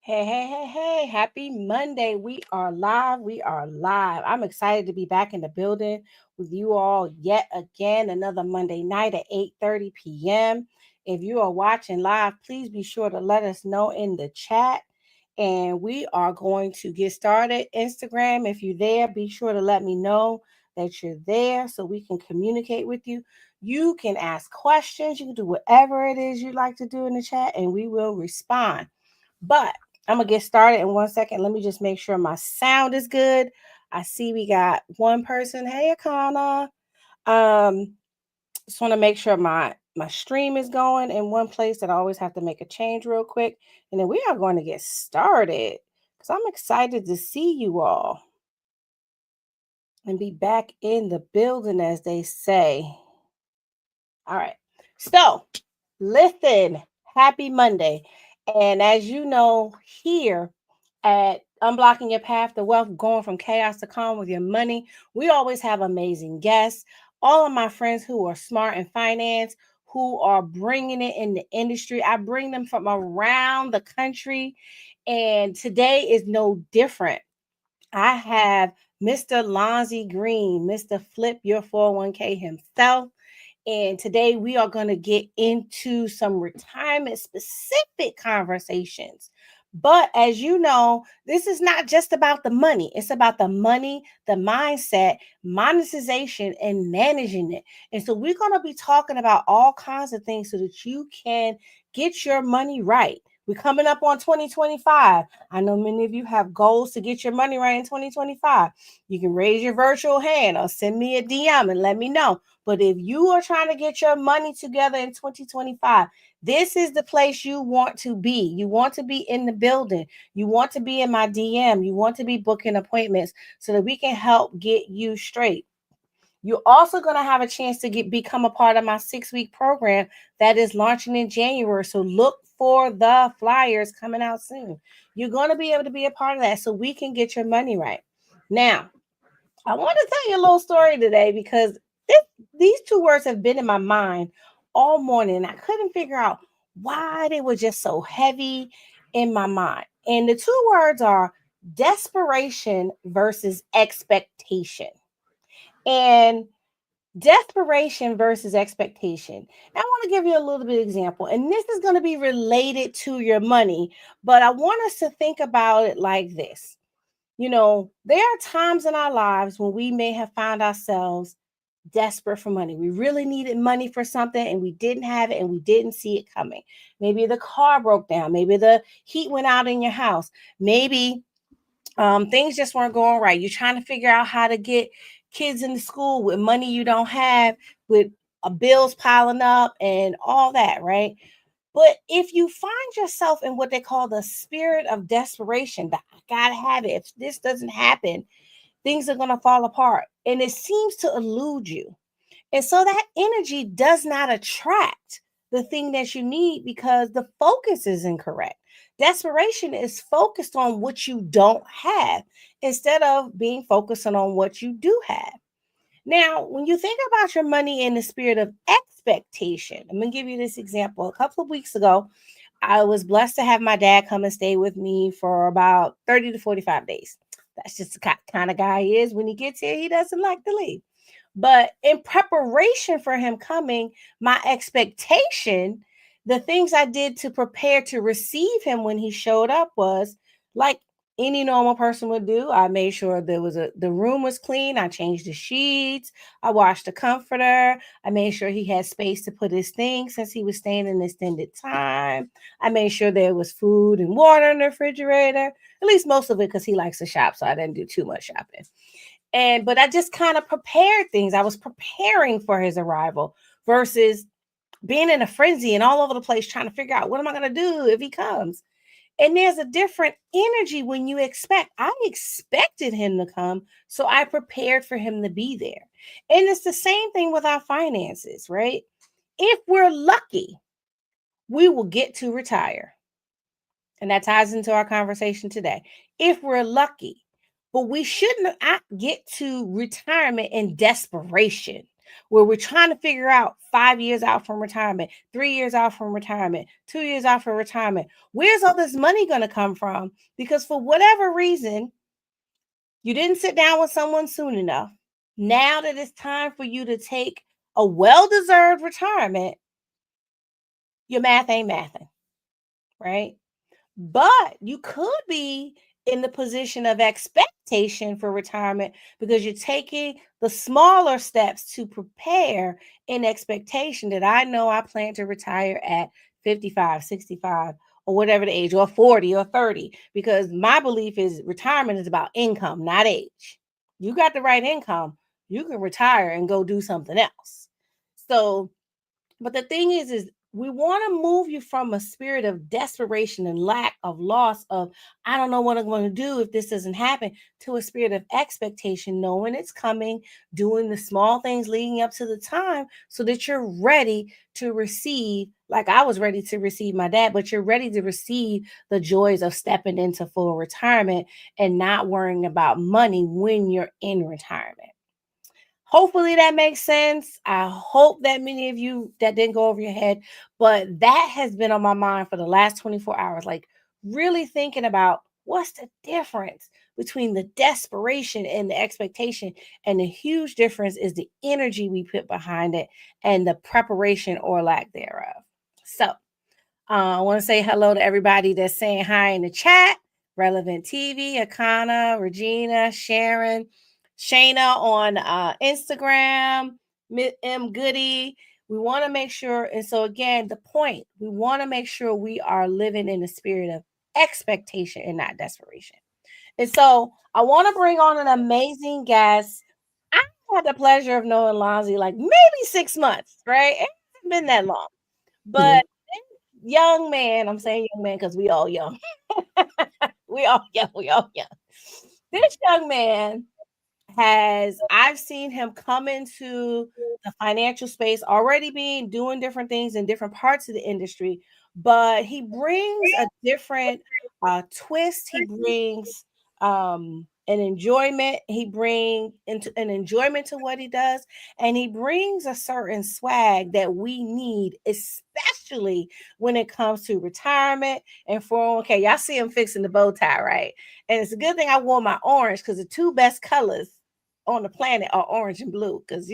Hey, hey, hey, hey, happy Monday. We are live. We are live. I'm excited to be back in the building with you all yet again, another Monday night at 8:30 p.m. If you are watching live, please be sure to let us know in the chat. And we are going to get started. Instagram, if you're there, be sure to let me know that you're there so we can communicate with you. You can ask questions. You can do whatever it is you'd like to do in the chat, and we will respond. But I'm gonna get started in 1 second. Let me just make sure my sound is good. I see we got one person. Hey, Akana. Um, just want to make sure my stream is going in one place that I always have to make a change real quick. And then we are going to get started because I'm excited to see you all and be back in the building, as they say. All right. So, listen, happy Monday. And as you know, here at Unblocking Your Path to Wealth, going from chaos to calm with your money, we always have amazing guests. All of my friends who are smart in finance, who are bringing it in the industry, I bring them from around the country. And today is no different. I have Mr. Lonzy Green, Mr. Flip Your 401k himself. And today we are going to get into some retirement specific conversations. But as you know, this is not just about the money. It's about the money, the mindset, monetization, and managing it. And so we're going to be talking about all kinds of things so that you can get your money right. We're coming up on 2025. I know many of you have goals to get your money right in 2025. You can raise your virtual hand or send me a DM and let me know. But if you are trying to get your money together in 2025, this is the place you want to be. You want to be in the building. You want to be in my DM. You want to be booking appointments so that we can help get you straight. You're also going to have a chance to become a part of my 6-week program that is launching in January. So look for the flyers coming out soon. You're going to be able to be a part of that so we can get your money right. Now, I want to tell you a little story today because these two words have been in my mind all morning. I couldn't figure out why they were just so heavy in my mind. And the two words are desperation versus expectation. And desperation versus expectation. Now, I want to give you a little bit of example, and this is going to be related to your money, but I want us to think about it like this. You know, there are times in our lives when we may have found ourselves desperate for money. We really needed money for something and we didn't have it and we didn't see it coming. Maybe the car broke down. Maybe the heat went out in your house. Maybe things just weren't going right. You're trying to figure out how to get kids into school with money you don't have, with bills piling up and all that, right? But if you find yourself in what they call the spirit of desperation, that I gotta have it. If this doesn't happen, things are gonna fall apart. And it seems to elude you. And so that energy does not attract the thing that you need because the focus is incorrect. Desperation is focused on what you don't have instead of being focused on what you do have. Now, when you think about your money in the spirit of expectation, I'm going to give you this example. A couple of weeks ago, I was blessed to have my dad come and stay with me for about 30 to 45 days. That's just the kind of guy he is. When he gets here, he doesn't like to leave. But in preparation for him coming, my expectation, the things I did to prepare to receive him when he showed up was like any normal person would do. I made sure the room was clean. I changed the sheets. I washed the comforter. I made sure he had space to put his things since he was staying an extended time. I made sure there was food and water in the refrigerator, at least most of it because he likes to shop, so I didn't do too much shopping. But I just kind of prepared things. I was preparing for his arrival versus being in a frenzy and all over the place trying to figure out what am I going to do if he comes. And there's a different energy when you expect. I expected him to come, so I prepared for him to be there. And it's the same thing with our finances, right? If we're lucky, we will get to retire. And that ties into our conversation today. If we're lucky, but we shouldn't get to retirement in desperation. where we're trying to figure out 5 years out from retirement, 3 years out from retirement, 2 years out from retirement. Where's all this money going to come from? Because for whatever reason, you didn't sit down with someone soon enough. Now that it's time for you to take a well-deserved retirement, your math ain't mathing, right? But you could be in the position of expectation for retirement because you're taking the smaller steps to prepare in expectation that I know I plan to retire at 55, 65, or whatever the age, or 40 or 30, because my belief is retirement is about income, not age. You got the right income, you can retire and go do something else. So, but the thing is we want to move you from a spirit of desperation and lack of loss of, I don't know what I'm going to do if this doesn't happen, to a spirit of expectation, knowing it's coming, doing the small things leading up to the time so that you're ready to receive, like I was ready to receive my dad, but you're ready to receive the joys of stepping into full retirement and not worrying about money when you're in retirement. Hopefully that makes sense. I hope that many of you that didn't go over your head, but that has been on my mind for the last 24 hours. Like really thinking about what's the difference between the desperation and the expectation. And the huge difference is the energy we put behind it and the preparation or lack thereof. So I want to say hello to everybody that's saying hi in the chat. Relevant TV, Akana, Regina, Sharon, Shayna on Instagram, M Goody. We want to make sure, and so again, the point, we want to make sure we are living in the spirit of expectation and not desperation. And so I want to bring on an amazing guest. I had the pleasure of knowing Lonzy like maybe 6 months, right? It hasn't been that long. But young man, I'm saying young man because we all young. we all young. This young man I've seen him come into the financial space, already doing different things in different parts of the industry, but he brings a different twist. He brings an enjoyment. He brings into an enjoyment to what he does, and he brings a certain swag that we need, especially when it comes to retirement and 401k. Y'all see him fixing the bow tie, right? And it's a good thing I wore my orange because the two best colors on the planet are orange and blue, because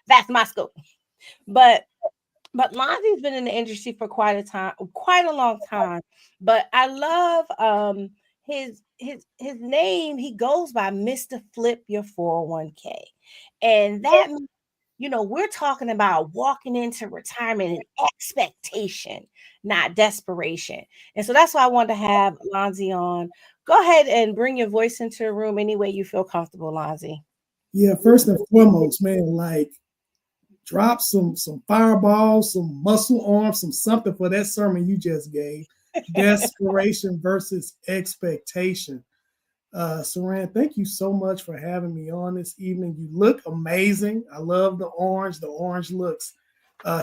that's my school. But Lonzy's been in the industry for quite a long time. But I love his name. He goes by Mr. Flip Your 401k. And that means, we're talking about walking into retirement in expectation, not desperation. And so that's why I wanted to have Lonzy on. Go ahead and bring your voice into the room any way you feel comfortable, Lonzy. Yeah, first and foremost, man, like drop some fireballs, some muscle arms, some something for that sermon you just gave. Desperation versus expectation. Saran, thank you so much for having me on this evening. You look amazing. I love the orange. The orange looks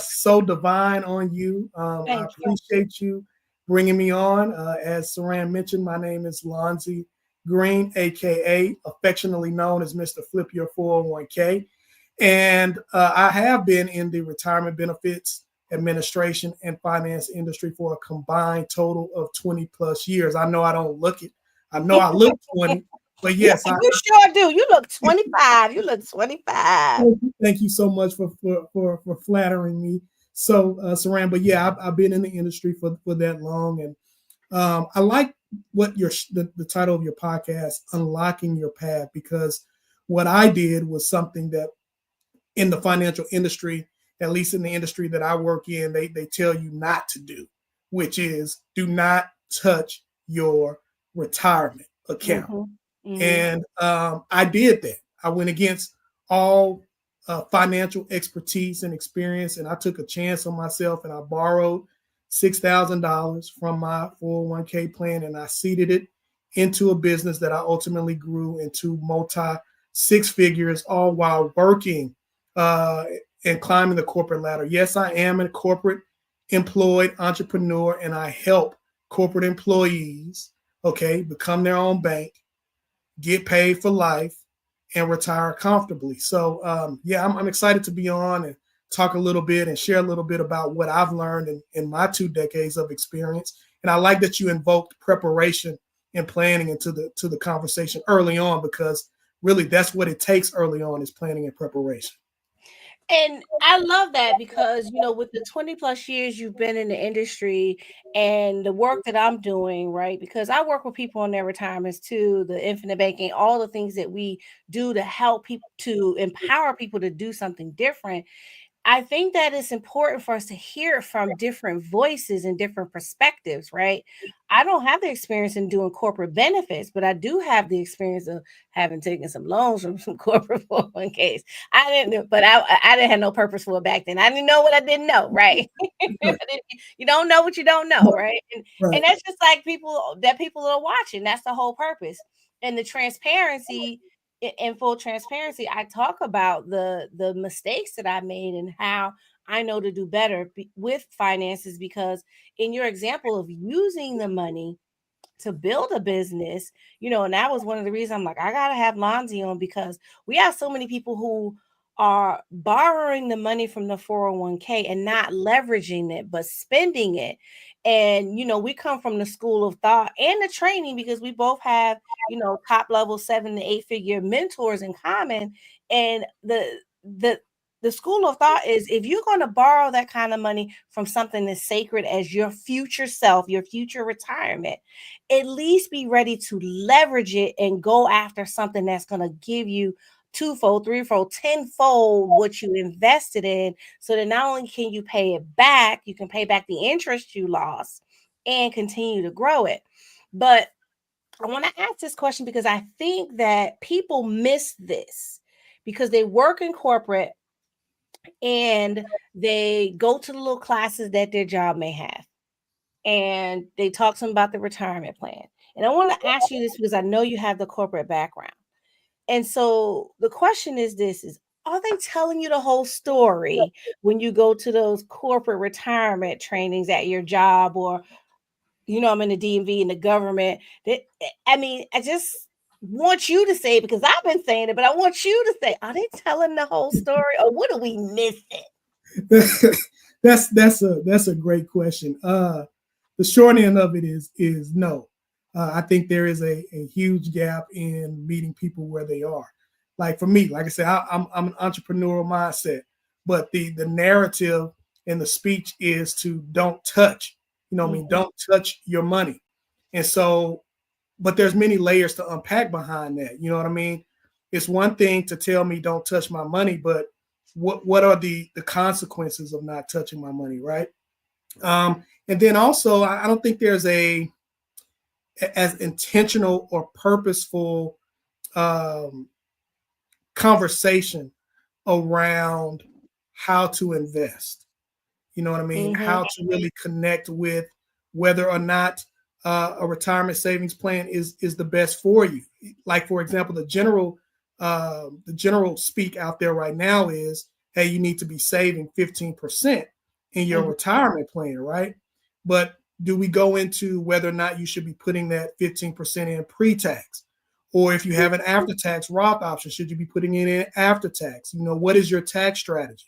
so divine on you. I appreciate you bringing me on. As Saran mentioned, my name is Lonzy Green, aka affectionately known as Mr. Flip Your 401k. And I have been in the retirement benefits administration and finance industry for a combined total of 20 plus years. I know I don't look it. I know I look 20, but yes, you sure do. You look 25. You look 25. Thank you so much for flattering me. So, Saran, but yeah, I've been in the industry for that long, and I like what the title of your podcast, Unlocking Your Path, because what I did was something that in the financial industry, at least in the industry that I work in, they tell you not to do, which is do not touch your retirement account. Mm-hmm. Mm-hmm. And I did that. I went against all financial expertise and experience, and I took a chance on myself, and I borrowed $6,000 from my 401k plan, and I seeded it into a business that I ultimately grew into multi-six figures, all while working and climbing the corporate ladder. Yes, I am a corporate employed entrepreneur, and I help corporate employees, become their own bank, get paid for life, and retire comfortably. So yeah, I'm excited to be on and talk a little bit and share a little bit about what I've learned in my 2 decades of experience. And I like that you invoked preparation and planning into the conversation early on, because really that's what it takes early on, is planning and preparation. And I love that because, with the 20 plus years you've been in the industry and the work that I'm doing, right? Because I work with people on their retirements too, the infinite banking, all the things that we do to help people, to empower people to do something different. I think that it's important for us to hear it from different voices and different perspectives, right? I don't have the experience in doing corporate benefits, but I do have the experience of having taken some loans from some corporate 401ks. I didn't know, but I didn't have no purpose for it back then. I didn't know what I didn't know, right? Right. You don't know what you don't know, right? And Right. that's just like people are watching. That's the whole purpose. And the transparency, in full transparency, I talk about the mistakes that I made and how I know to do better with finances, because in your example of using the money to build a business, and that was one of the reasons I'm like, I gotta have Lonzy on, because we have so many people who are borrowing the money from the 401k and not leveraging it, but spending it. And we come from the school of thought and the training, because we both have, top level 7 to 8 figure mentors in common. And the the school of thought is, if you're going to borrow that kind of money from something as sacred as your future self, your future retirement, at least be ready to leverage it and go after something that's going to give you twofold, threefold, tenfold what you invested in, so that not only can you pay it back, you can pay back the interest you lost and continue to grow it. But I want to ask this question because I think that people miss this, because they work in corporate and they go to the little classes that their job may have, and they talk to them about the retirement plan. And I want to ask you this because I know you have the corporate background. And so the question is this, is, are they telling you the whole story when you go to those corporate retirement trainings at your job, or I'm in the DMV and the government? I mean, I just want you to say it, because I've been saying it, but I want you to say, are they telling the whole story, or what are we missing? That's a great question. The short end of it is no. I think there is a huge gap in meeting people where they are. Like for me, like I said, I'm an entrepreneurial mindset, but the narrative and the speech is to don't touch. Don't touch your money. And so, but there's many layers to unpack behind that. You know what I mean? It's one thing to tell me don't touch my money, but what are the consequences of not touching my money, right? And then also, I don't think there's as intentional or purposeful um, conversation around how to invest. You know what I mean? How to really connect with whether or not a retirement savings plan is the best for you. Like for example, the general speak out there right now is, hey, you need to be saving 15% in your retirement plan, right? But do we go into whether or not you should be putting that 15% in pre-tax? Or if you have an after-tax Roth option, should you be putting it in after tax? What is your tax strategy?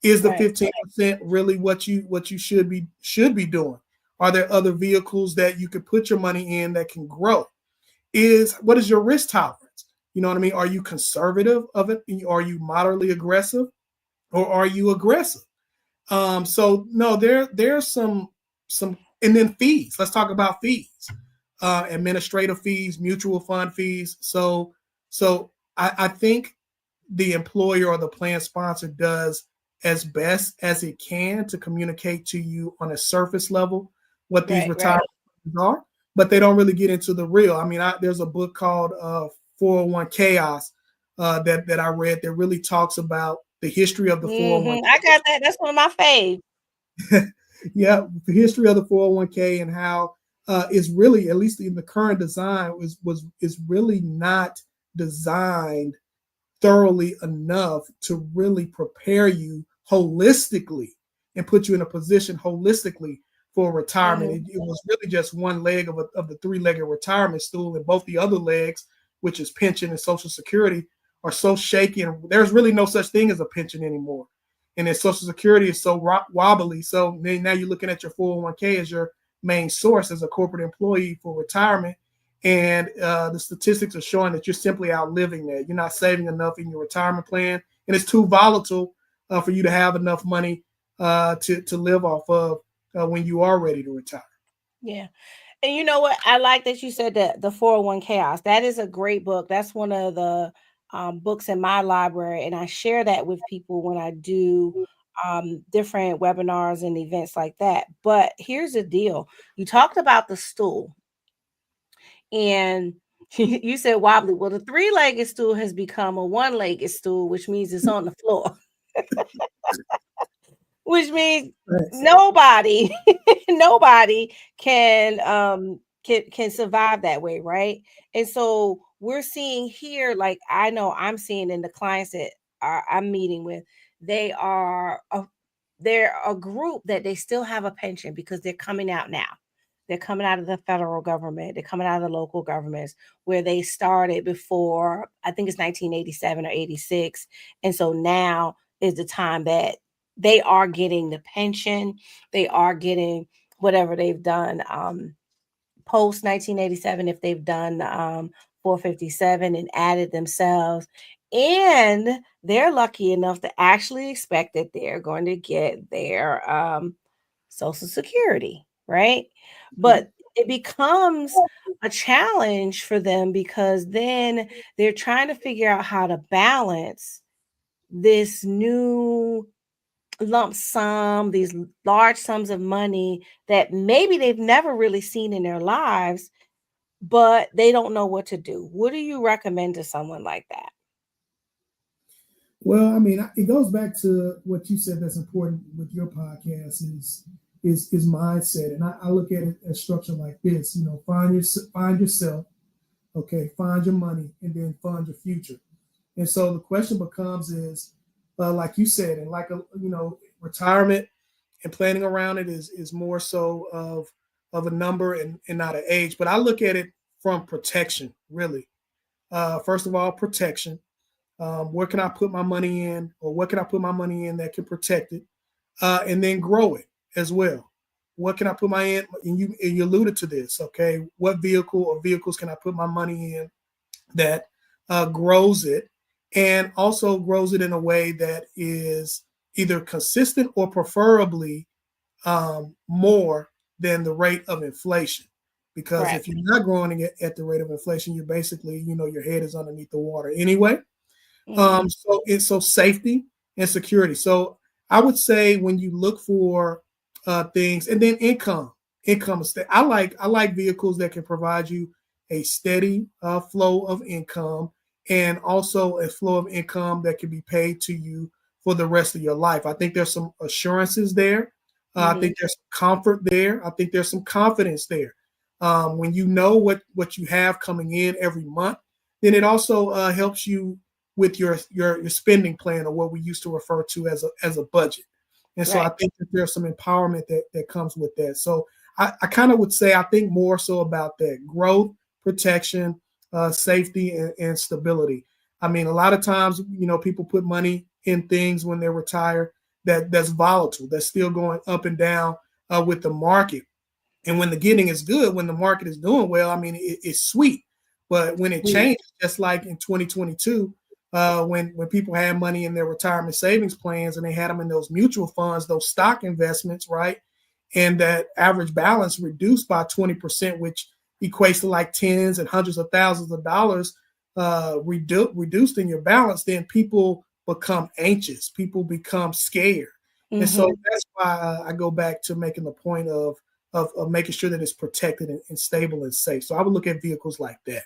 Is the 15% really what you should be doing? Are there other vehicles that you could put your money in that can grow? What is your risk tolerance? You know what I mean? Are you conservative of it? Are you moderately aggressive, or are you aggressive? So no, there's some, and then fees. Let's talk about fees, administrative fees, mutual fund fees. So I think the employer or the plan sponsor does as best as it can to communicate to you on a surface level what these retirement are, but they don't really get into the real. I mean, there's a book called 401 Chaos that I read that really talks about the history of the 401. I got that. That's one of my faves. Yeah, the history of the 401k and how is really, at least in the current design, is really not designed thoroughly enough to really prepare you holistically and put you in a position holistically for retirement. It was really just one leg of the three-legged retirement stool, and both the other legs, which is pension and Social Security, are so shaky, and there's really no such thing as a pension anymore. And then Social Security is so wobbly. So then now you're looking at your 401k as your main source as a corporate employee for retirement. And the statistics are showing that you're simply outliving that. You're not saving enough in your retirement plan, and it's too volatile for you to have enough money to live off of when you are ready to retire. Yeah. And you know what? I like that you said that the 401 Chaos. That is a great book. That's one of the books in my library. And I share that with people when I do different webinars and events like that. But here's the deal. You talked about the stool and you said wobbly. Well, the three-legged stool has become a one-legged stool, which means it's on the floor. Which means Thanks. nobody nobody can survive that way, right? And so we're seeing here, like I know I'm seeing in the clients that I'm meeting with, they are they're a group that they still have a pension because they're coming out now. They're coming out of the federal government. They're coming out of the local governments where they started before, I think it's 1987 or 86. And so now is the time that they are getting the pension. They are getting whatever they've done post 1987 if they've done 457 and added themselves. And they're lucky enough to actually expect that they're going to get their Social Security, right? Okay. But it becomes a challenge for them because then they're trying to figure out how to balance this new lump sum, these large sums of money that maybe they've never really seen in their lives, but they don't know what to do. What do you recommend to someone like that? Well, I mean, it goes back to what you said that's important with your podcast is mindset, and I look at it as structure like this. You know, find yourself, okay, find your money, and then fund your future. And so the question becomes is, like you said, and like retirement and planning around it is more so of a number and not an age. But I look at it from protection, really. First of all, protection. Where can I put my money in, or what can I put my money in that can protect it, and then grow it as well. What can I put my in? And you alluded to this, okay? What vehicle or vehicles can I put my money in that grows it, and also grows it in a way that is either consistent or preferably more than the rate of inflation. Because Right. if you're not growing it at the rate of inflation, you're basically, your head is underneath the water anyway. Hmm. So safety and security. So I would say when you look for things, and then income. I like vehicles that can provide you a steady flow of income, and also a flow of income that can be paid to you for the rest of your life. I think there's some assurances there. I Hmm. think there's comfort there. I think there's some confidence there. When you know what you have coming in every month, then it also helps you with your spending plan, or what we used to refer to as a budget. And so I Right. think that there's some empowerment that comes with that. So I kind of would say I think more so about that growth, protection, safety, and stability. I mean, a lot of times, people put money in things when they're retired that's volatile, that's still going up and down with the market. And when the getting is good, when the market is doing well, I mean, it's sweet. But when it Sweet. changes, just like in 2022, when people had money in their retirement savings plans and they had them in those mutual funds, those stock investments, right? And that average balance reduced by 20%, which equates to like tens and hundreds of thousands of dollars reduced in your balance, then people become anxious. People become scared. And so Hmm. that's why I go back to making the point of making sure that it's protected and stable and safe. So I would look at vehicles like that.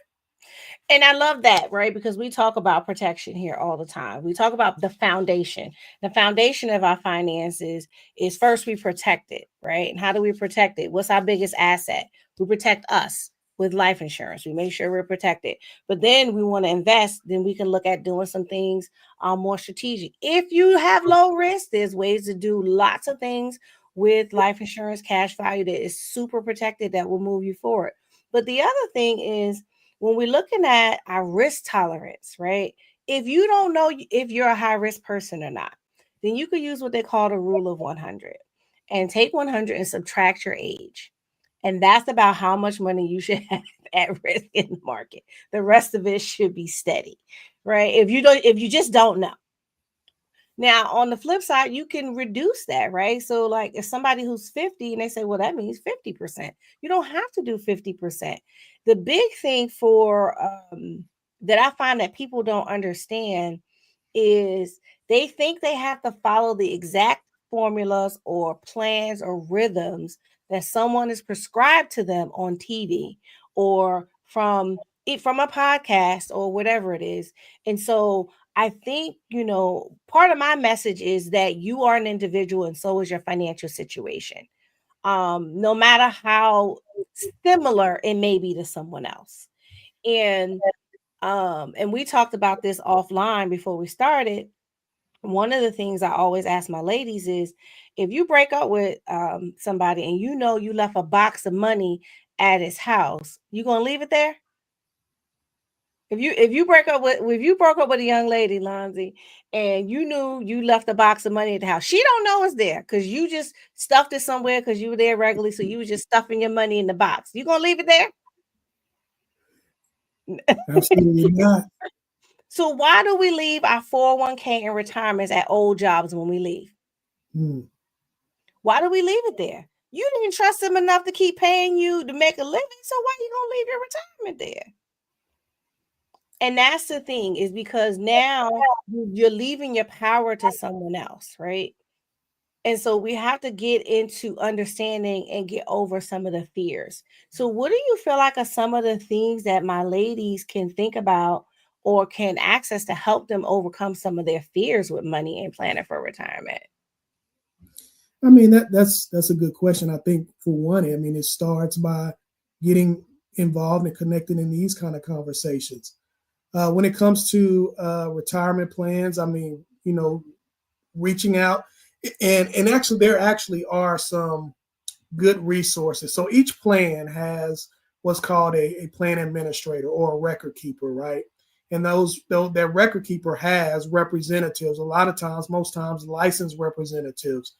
And I love that, right? Because we talk about protection here all the time. We talk about the foundation. The foundation of our finances is first we protect it, right? And how do we protect it? What's our biggest asset? We protect us with life insurance. We make sure we're protected. But then we want to invest, then we can look at doing some things more strategic. If you have low risk, there's ways to do lots of things with life insurance, cash value that is super protected that will move you forward. But the other thing is, when we're looking at our risk tolerance, right? if you don't know if you're a high risk person or not, then you could use what they call the rule of 100 and take 100 and subtract your age. And that's about how much money you should have at risk in the market. The rest of it should be steady, right? If you just don't know. Now, on the flip side, you can reduce that, right? So, like if somebody who's 50 and they say, well, that means 50%, you don't have to do 50%. The big thing for that I find that people don't understand is they think they have to follow the exact formulas or plans or rhythms that someone is prescribed to them on TV or from a podcast or whatever it is. And so I think, part of my message is that you are an individual and so is your financial situation. No matter how similar it may be to someone else. And we talked about this offline before we started. One of the things I always ask my ladies is if you break up with somebody and you left a box of money at his house, you gonna leave it there? If you broke up with a young lady, Lonzy, and you knew you left a box of money at the house, she don't know it's there because you just stuffed it somewhere because you were there regularly, so you was just stuffing your money in the box. You gonna leave it there? Absolutely not. So why do we leave our 401k and retirements at old jobs when we leave? Hmm. Why do we leave it there? You didn't trust them enough to keep paying you to make a living, so why you gonna leave your retirement there? And that's the thing, is because now you're leaving your power to someone else, right? And so we have to get into understanding and get over some of the fears. So, what do you feel like are some of the things that my ladies can think about or can access to help them overcome some of their fears with money and planning for retirement? I mean, that's a good question. I think for one, I mean, it starts by getting involved and connecting in these kind of conversations. When it comes to retirement plans, I mean, reaching out and actually there actually are some good resources. So each plan has what's called a plan administrator or a record keeper, right? And that record keeper has representatives. A lot of times, most times, licensed representatives.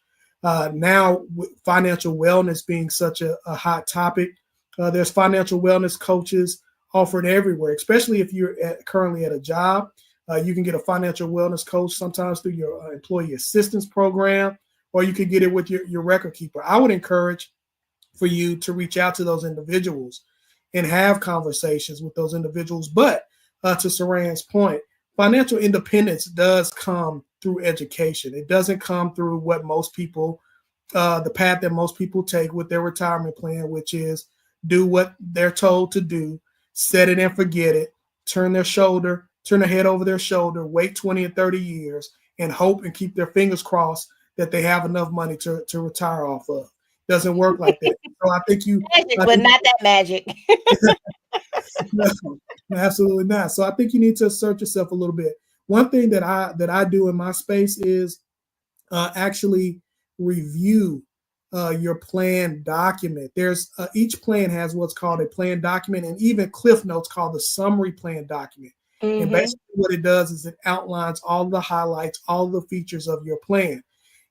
Now, with financial wellness being such a hot topic, there's financial wellness coaches offered everywhere. Especially if you're currently at a job, you can get a financial wellness coach sometimes through your employee assistance program, or you could get it with your record keeper. I would encourage for you to reach out to those individuals and have conversations with those individuals. But to Saran's point, financial independence does come through education. It doesn't come through what most people, the path that most people take with their retirement plan, which is do what they're told to do, set it and forget it, turn their head over their shoulder, wait 20 or 30 years, and hope and keep their fingers crossed that they have enough money to retire off of. Doesn't work like that. So I think Magic, but not that magic. no, absolutely not. So I think you need to assert yourself a little bit. One thing that I do in my space is actually review your plan document. There's each plan has what's called a plan document, and even Cliff Notes called the summary plan document. And basically, what it does is it outlines all the highlights, all the features of your plan.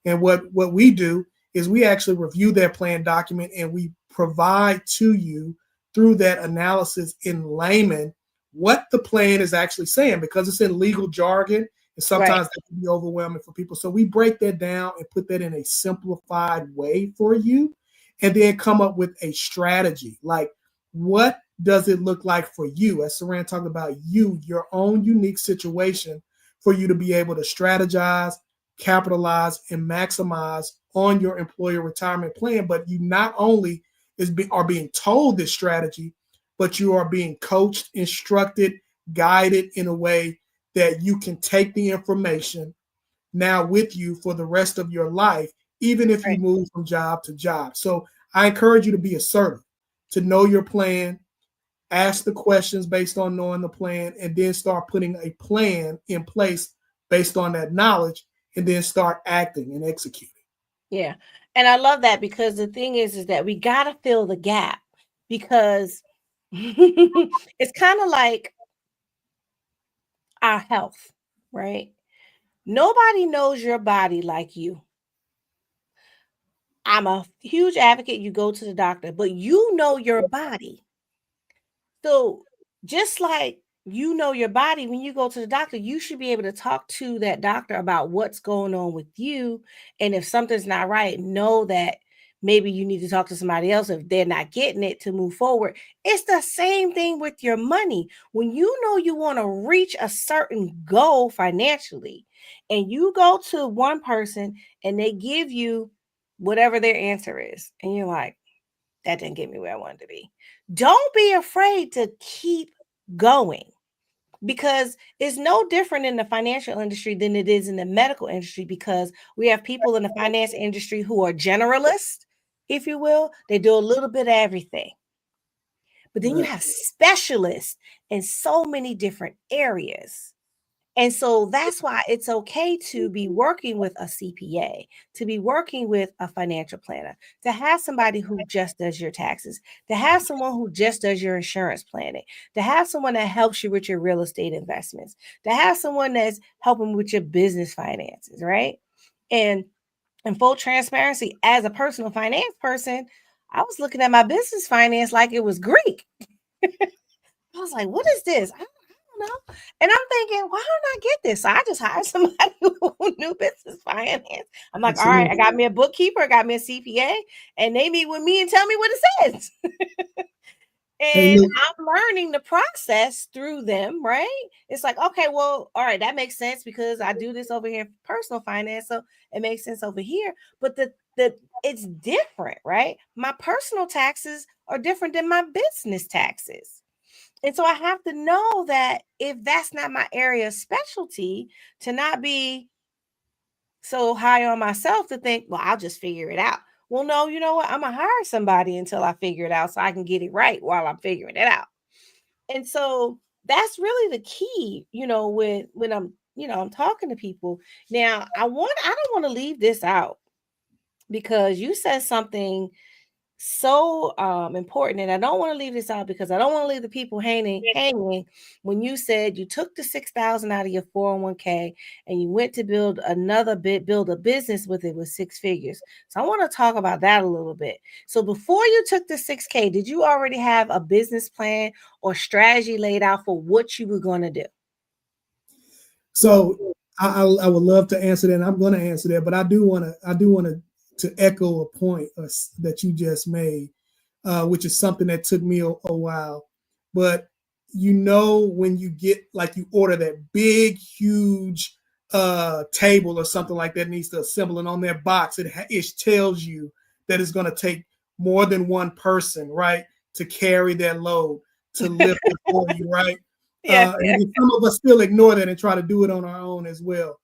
And what we do is we actually review that plan document and we provide to you through that analysis in layman what the plan is actually saying, because it's in legal jargon and sometimes that can be overwhelming for people. So we break that down and put that in a simplified way for you, and then come up with a strategy. Like, what does it look like for you? As Saran talked about, your own unique situation, for you to be able to strategize, capitalize, and maximize on your employer retirement plan. But you not only are being told this strategy, but you are being coached, instructed, guided in a way that you can take the information now with you for the rest of your life, even if you move from job to job. So I encourage you to be assertive, to know your plan, ask the questions based on knowing the plan, and then start putting a plan in place based on that knowledge, and then start acting and executing. Yeah. And I love that, because the thing is that we got to fill the gap, because it's kind of like, our health, right? Nobody knows your body like you. I'm a huge advocate. You go to the doctor, but you know your body. So just like you know your body, when you go to the doctor, you should be able to talk to that doctor about what's going on with you. And if something's not right, know that maybe you need to talk to somebody else if they're not getting it to move forward. It's the same thing with your money. When you know you want to reach a certain goal financially, and you go to one person and they give you whatever their answer is, and you're like, that didn't get me where I wanted to be. Don't be afraid to keep going, because it's no different in the financial industry than it is in the medical industry, because we have people in the finance industry who are generalists, if you will. They do a little bit of everything. But then you have specialists in so many different areas. And so that's why it's okay to be working with a CPA, to be working with a financial planner, to have somebody who just does your taxes, to have someone who just does your insurance planning, to have someone that helps you with your real estate investments, to have someone that's helping with your business finances, right? And in full transparency, as a personal finance person, I was looking at my business finance like it was Greek. I was like, what is this? I don't know. And I'm thinking, why don't I get this? So I just hired somebody who knew business finance. I'm like, all right, I got me a bookkeeper, I got me a CPA, and they meet with me and tell me what it says. And I'm learning the process through them, right? It's like, okay, well, all right, that makes sense because I do this over here for personal finance, so it makes sense over here. But the it's different, right? My personal taxes are different than my business taxes. And so I have to know that if that's not my area of specialty, to not be so high on myself to think, well, I'll just figure it out. Well, no, you know what? I'm gonna hire somebody until I figure it out so I can get it right while I'm figuring it out. And so that's really the key, with when I'm talking to people. Now, I don't want to leave this out, because you said something so important, and I don't want to leave this out because I don't want to leave the people hanging. When you said you took the 6,000 out of your 401k and you went to build a business with it with six figures. So I want to talk about that a little bit. So before you took the 6k, did you already have a business plan or strategy laid out for what you were going to do? So I would love to answer that, and I'm going to answer that, but I do want to echo a point that you just made, which is something that took me a while. But when you get, like, you order that big, huge table or something like that needs to assemble, and on that box it tells you that it's going to take more than one person, right, to carry that load, to lift it for you, right? Yeah. And some of us still ignore that and try to do it on our own as well.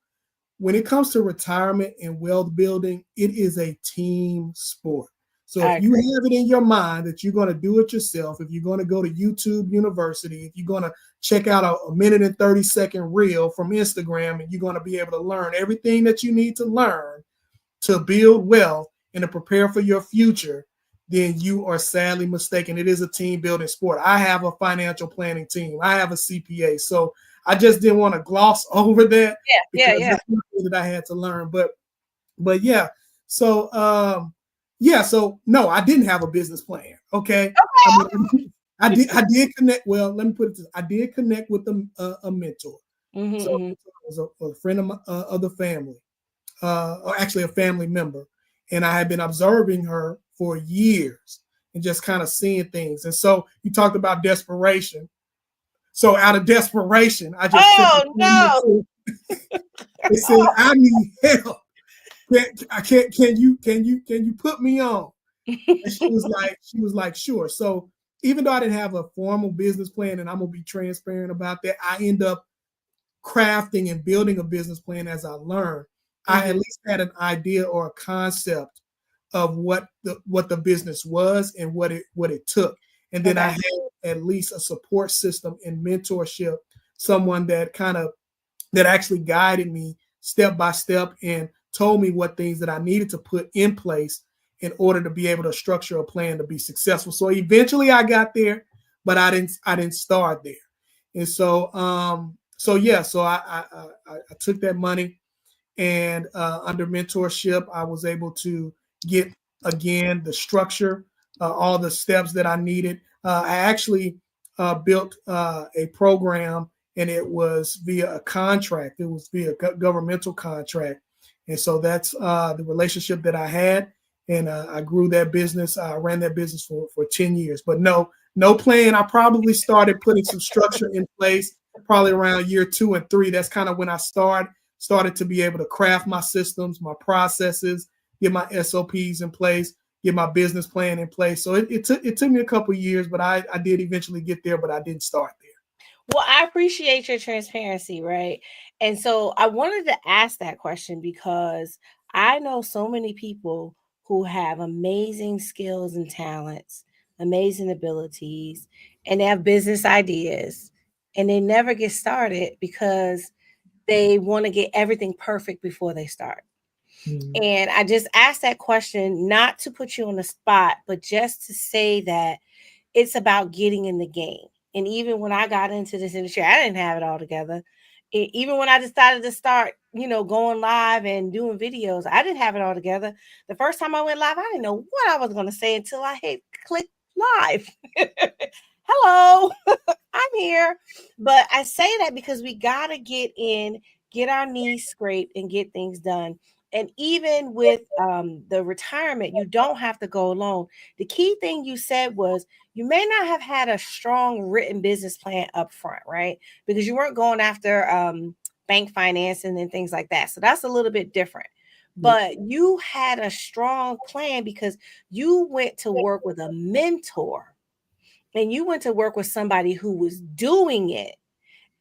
When it comes to retirement and wealth building, it is a team sport. So if you have it in your mind that you're going to do it yourself, if you're going to go to YouTube University, if you're going to check out a minute and 30-second reel from Instagram, and you're going to be able to learn everything that you need to learn to build wealth and to prepare for your future, then you are sadly mistaken. It is a team building sport. I have a financial planning team. I have a CPA. So I just didn't want to gloss over that. Because that's something that I had to learn. But yeah. So so no, I didn't have a business plan. Okay. I did connect. Well, let me put it this. I did connect with a mentor. Mm-hmm, so it was a friend of the family, or actually a family member. And I had been observing her for years and just kind of seeing things. And so you talked about desperation. So out of desperation, I just they said, I need help. Can you put me on? And she was like, sure. So even though I didn't have a formal business plan, and I'm gonna be transparent about that, I end up crafting and building a business plan as I learned. I at least had an idea or a concept of what the business was and what it took. And then I had at least a support system and mentorship, someone that actually guided me step by step and told me what things that I needed to put in place in order to be able to structure a plan to be successful. So eventually I got there, but I didn't start there. And so so yeah, so I took that money, and under mentorship, I was able to get again the structure, all the steps that I needed. I actually built a program, and it was via a contract. It was via governmental contract, and so that's the relationship that I had, and I grew that business. I ran that business for 10 years, but no plan. I probably started putting some structure in place probably around year 2 and 3. That's kind of when I started to be able to craft my systems, my processes, get my SOPs in place, get my business plan in place. So it took me a couple of years, but I did eventually get there, but I didn't start there. Well, I appreciate your transparency, right? And so I wanted to ask that question because I know so many people who have amazing skills and talents, amazing abilities, and they have business ideas, and they never get started because they want to get everything perfect before they start. Mm-hmm. And I just asked that question not to put you on the spot, but just to say that it's about getting in the game. And even when I got into this industry, I didn't have it all together. Even when I decided to start, going live and doing videos, I didn't have it all together. The first time I went live, I didn't know what I was going to say until I hit click live. Hello, I'm here. But I say that because we got to get in, get our knees scraped, and get things done. And even with the retirement, you don't have to go alone. The key thing you said was you may not have had a strong written business plan up front, right? Because you weren't going after bank financing and things like that. So that's a little bit different. But you had a strong plan because you went to work with a mentor and you went to work with somebody who was doing it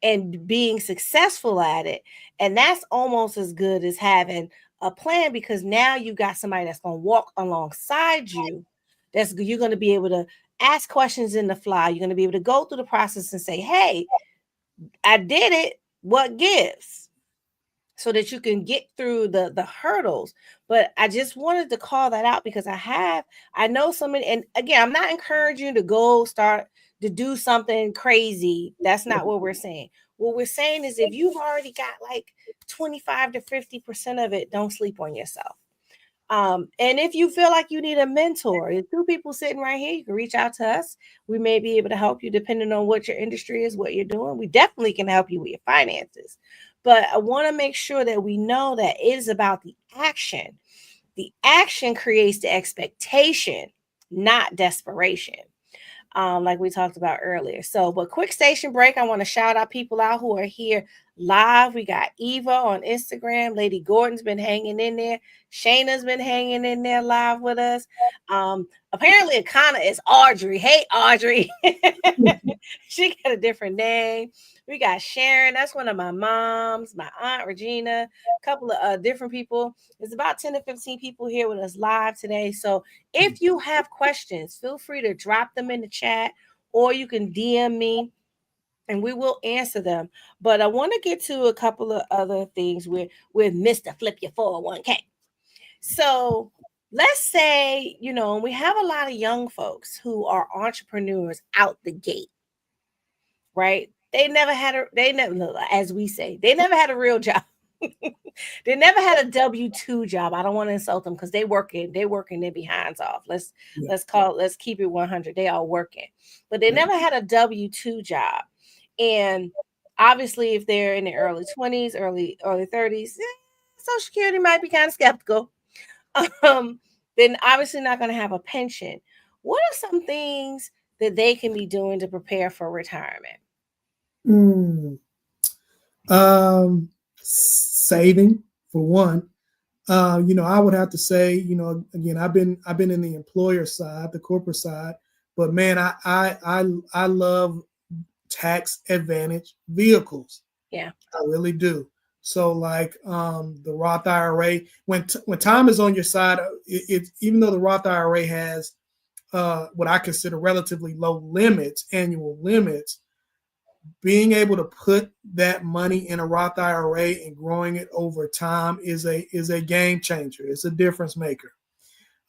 and being successful at it. And that's almost as good as having a plan because now you got somebody that's going to walk alongside you. You're going to be able to ask questions in the fly. You're going to be able to go through the process and say, hey, I did it. What gives? So that you can get through the hurdles. But I just wanted to call that out because I know so many, and again, I'm not encouraging you to go start to do something crazy. That's not what we're saying. What we're saying is if you've already got like 25 to 50% of it, don't sleep on yourself. And if you feel like you need a mentor, there's 2 people sitting right here, you can reach out to us. We may be able to help you depending on what your industry is, what you're doing. We definitely can help you with your finances. But I want to make sure that we know that it is about the action. The action creates the expectation, not desperation. Like we talked about earlier. So, but quick station break. I want to shout out people out who are here live. We got Eva on Instagram. Lady Gordon's been hanging in there. Shayna's been hanging in there live with us. Apparently, Akana is Audrey. Hey, Audrey. She got a different name. We got Sharon. That's one of my moms, my aunt Regina, a couple of different people. There's about 10 to 15 people here with us live today. So if you have questions, feel free to drop them in the chat or you can DM me and we will answer them. But I want to get to a couple of other things with Mr. Flip Your 401k. So let's say, we have a lot of young folks who are entrepreneurs out the gate, right? They never, as we say, they never had a real job. They never had a W-2 job. I don't want to insult them because they're working their behinds off. Let's keep it 100. They are working, but they never had a W-2 job. And obviously, if they're in their early 20s, early 30s, Social Security might be kind of skeptical. Then obviously not going to have a pension. What are some things that they can be doing to prepare for retirement? Saving for one. I would have to say, again, I've been in the employer side, the corporate side, but man, I love tax advantage vehicles. Yeah, I really do. So like the Roth IRA, when time is on your side, even though the Roth IRA has what I consider relatively low limits, annual limits, being able to put that money in a Roth IRA and growing it over time is a game changer. It's a difference maker.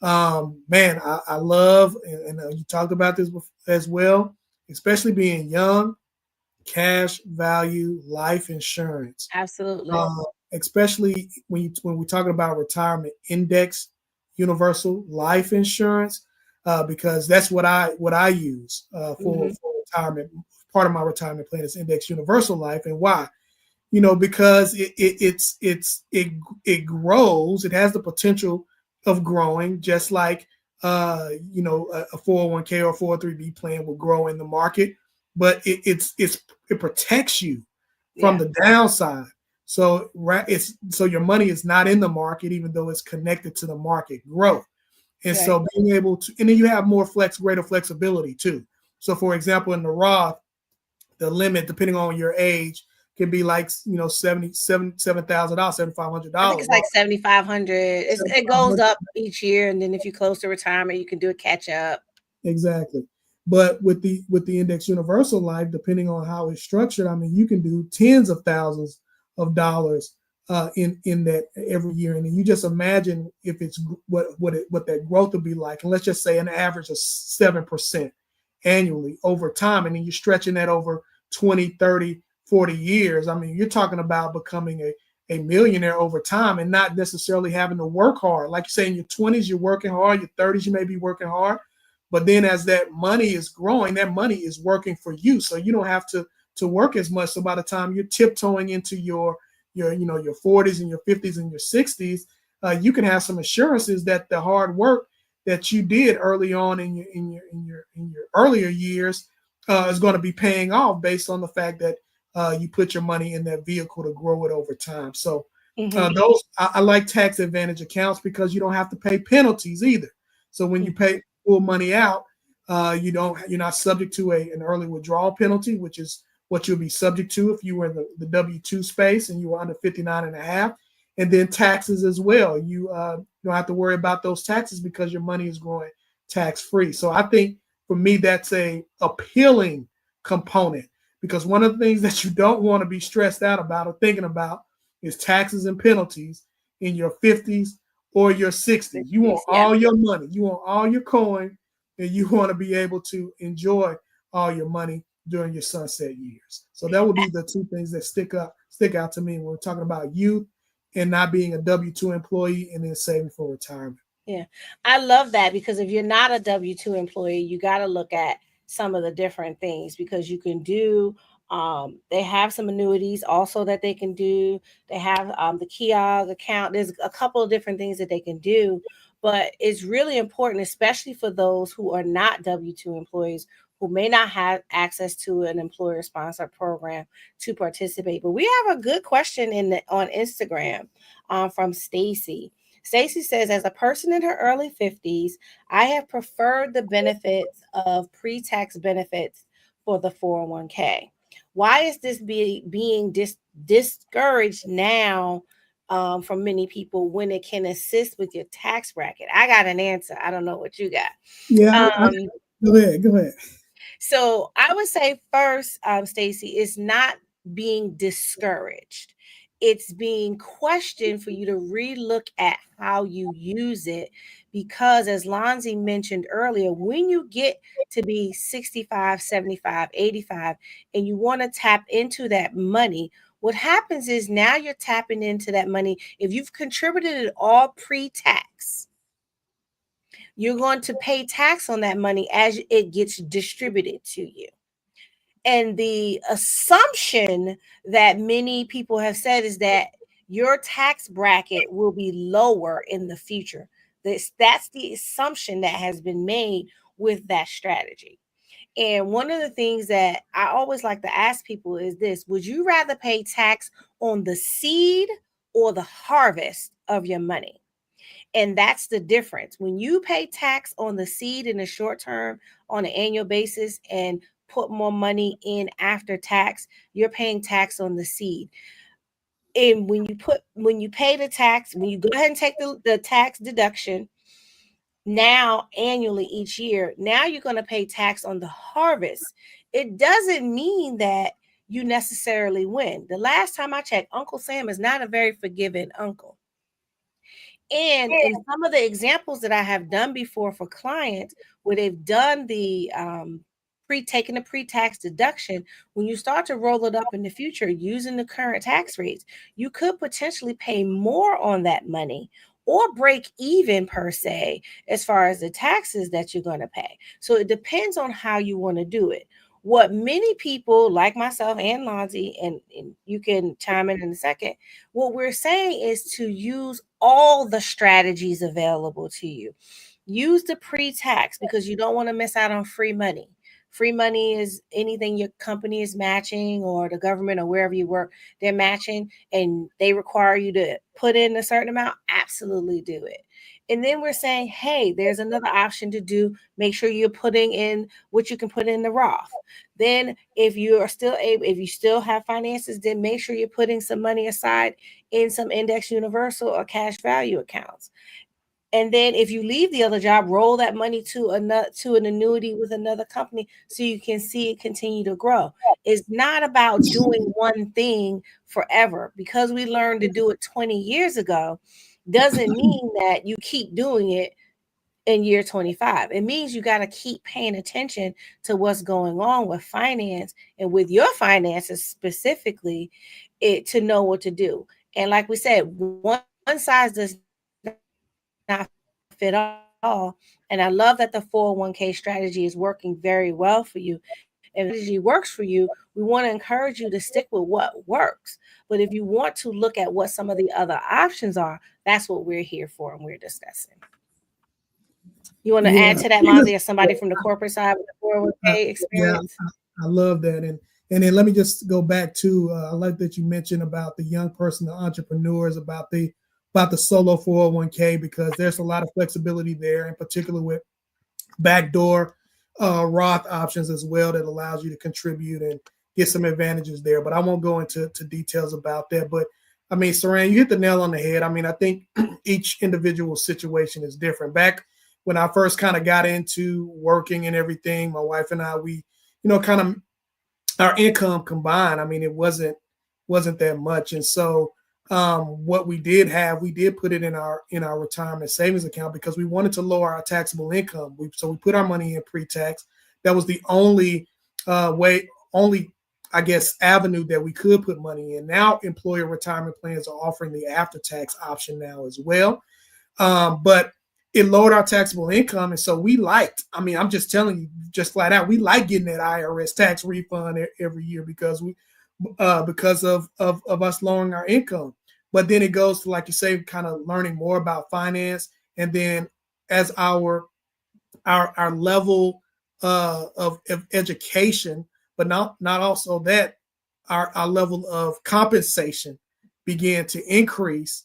Man, I love, and you talked about this as well, especially being young, cash value life insurance. Absolutely. Especially when we're talking about retirement index universal life insurance, because that's what I use for retirement. Part of my retirement plan is index universal life, and why? Because it grows. It has the potential of growing, just like a 401k or 403b plan will grow in the market, but it protects you from the downside. So so your money is not in the market, even though it's connected to the market growth. And so being able to, and then you have greater flexibility too. So for example, in the Roth, the limit, depending on your age, can be like $7,500, I think $7,500. it's like 7,500. It goes up each year, and then if you're close to retirement, you can do a catch up. Exactly. But with the index universal life, depending on how it's structured, I mean, you can do tens of thousands of dollars in that every year, and then you just imagine if it's what that growth would be like, and let's just say an average of 7% annually over time, and then you're stretching that over 20, 30, 40 years. I mean, you're talking about becoming a millionaire over time and not necessarily having to work hard. Like you say, in your 20s, you're working hard, your 30s, you may be working hard. But then as that money is growing, that money is working for you. So you don't have to work as much. So by the time you're tiptoeing into your 40s and your 50s and your 60s, you can have some assurances that the hard work that you did early on in your earlier years is going to be paying off based on the fact that you put your money in that vehicle to grow it over time. So those I like tax advantage accounts because you don't have to pay penalties either. So when you pull money out, you're not subject to an early withdrawal penalty, which is what you'll be subject to if you were in the W-2 space and you were under 59 and a half. And then taxes as well. You don't have to worry about those taxes because your money is growing tax free. So I think for me, that's a appealing component, because one of the things that you don't want to be stressed out about or thinking about is taxes and penalties in your 50s or your 60s. You want all your money, you want all your coin, and you want to be able to enjoy all your money during your sunset years. So that would be the two things that stick out to me when we're talking about youth and not being a W-2 employee and then saving for retirement. Yeah, I love that, because if you're not a W-2 employee, you got to look at some of the different things, because you can do, they have some annuities also that they can do. They have the kiosk account. There's a couple of different things that they can do, but it's really important, especially for those who are not W-2 employees, who may not have access to an employer sponsored program to participate. But we have a good question on Instagram from Stacy. Stacy says, as a person in her early 50s, I have preferred the benefits of pre-tax benefits for the 401k. Why is this being discouraged now from many people when it can assist with your tax bracket? I got an answer. I don't know what you got. Yeah, go ahead. So I would say first, Stacy, is not being discouraged. It's being questioned for you to relook at how you use it. Because as Lonzy mentioned earlier, when you get to be 65, 75, 85, and you want to tap into that money, what happens is now you're tapping into that money. If you've contributed it all pre-tax, you're going to pay tax on that money as it gets distributed to you. And the assumption that many people have said is that your tax bracket will be lower in the future. That's the assumption that has been made with that strategy. And one of the things that I always like to ask people is this: would you rather pay tax on the seed or the harvest of your money? And that's the difference. When you pay tax on the seed in the short term on an annual basis and put more money in after tax, you're paying tax on the seed. And when you pay the tax, when you go ahead and take the tax deduction now annually each year, now you're going to pay tax on the harvest. It doesn't mean that you necessarily win. The last time I checked, Uncle Sam is not a very forgiving uncle. And in some of the examples that I have done before for clients, where they've done the taking the pre-tax deduction, when you start to roll it up in the future using the current tax rates, you could potentially pay more on that money or break even per se as far as the taxes that you're going to pay. So it depends on how you want to do it. What many people like myself and Lonzy, and you can chime in a second, what we're saying is to use all the strategies available to you. Use the pre-tax because you don't want to miss out on free money. Free money is anything your company is matching or the government or wherever you work, they're matching and they require you to put in a certain amount. Absolutely do it. And then we're saying, hey, there's another option to do. Make sure you're putting in what you can put in the Roth. Then, if you are still able, if you still have finances, then make sure you're putting some money aside in some index universal or cash value accounts. And then if you leave the other job, roll that money to an annuity with another company so you can see it continue to grow. It's not about doing one thing forever. Because we learned to do it 20 years ago doesn't mean that you keep doing it in year 25. It means you got to keep paying attention to what's going on with finance and with your finances specifically, it to know what to do. And like we said, one size does not fit all. And I love that the 401k strategy is working very well for you. And if that strategy works for you, we want to encourage you to stick with what works. But if you want to look at what some of the other options are, that's what we're here for and we're discussing. You want to add to Yeah, that, Lonzy, as somebody from the corporate side with the 401k yeah, experience? I love that. And then let me just go back to I like that you mentioned about the young person, the entrepreneurs, about the solo 401k because there's a lot of flexibility there, in particular with backdoor Roth options as well that allows you to contribute and get some advantages there. But I won't go into details about that. But I mean, Saran, you hit the nail on the head. I mean, I think each individual situation is different. Back when I first kind of got into working and everything, my wife and I, we, kind of our income combined, I mean, it wasn't that much. And so what we did have, we did put it in our retirement savings account because we wanted to lower our taxable income. So we put our money in pre-tax. That was the only only I guess avenue that we could put money in. Now employer retirement plans are offering the after-tax option now as well. But it lowered our taxable income. And so I mean, I'm just telling you, just flat out, we like getting that IRS tax refund every year because because of us lowering our income. But then it goes to, like you say, kind of learning more about finance. And then as our level of education, but not also that our level of compensation began to increase.